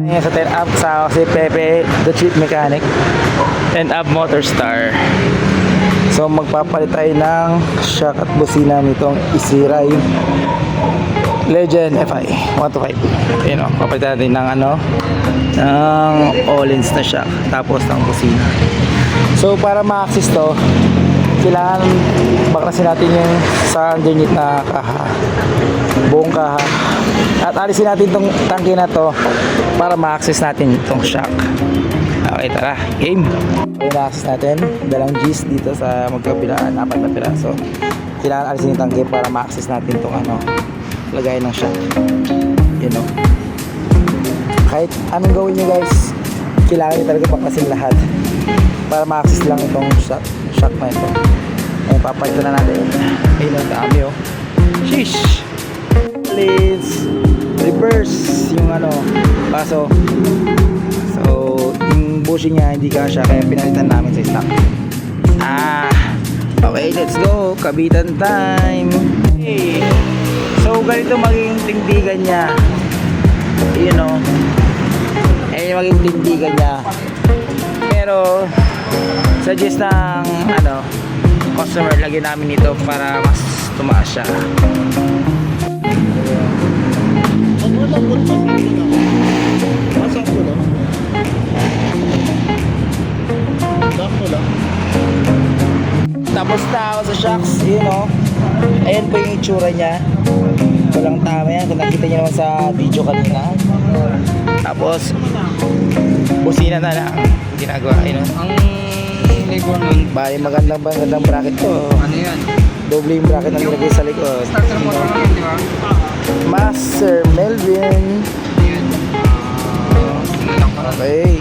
Ngayon sa 10 up sa si Pepe, the cheap mechanic. 10 up Motor Star. So magpapalit tayo ng shock at busina nitong Isiray Legend FI 125. Ayun o, papalitan natin ng ng all-ins na shock tapos ng busina. So para ma-access to, kailangan baklasin natin yung sa underneath na kaha, buong kaha, at alisin natin itong tangke na to para ma-access natin itong shock. Okay, tara, game! I-access natin dalang G's dito sa magkabilaan, 4 na piraso. Kailangan alisin yung tangke para ma-access natin itong lagay ng shock. You know, kahit anong gawin nyo guys, kailangan nyo talaga baklasin lahat para ma-access lang itong shock na ito. Ayun, papalitan na natin. Ayun ang dami oh. Sheesh! Please reverse yung kaso yung bushing niya hindi kasya, kaya pinalitan namin sa stock. Okay, let's go, kabitan time. Okay. So ganito magiging tindigan niya, you know, ayun yung magiging tindigan niya. Pero suggest ng customer, lagyan namin ito para mas tumaas siya. Tapos na ako sa shocks, ayan po yung itsura niya. Walang tama yan, kung nakita niyo naman sa video kanina. Tapos busina na lang ginagawa, ang likod nun. Bali magandang bracket to. Ano yan? Doble yung bracket na nilagay sa likod. Starter motor lang yun, di ba? Master Melvin. Yun. Okay.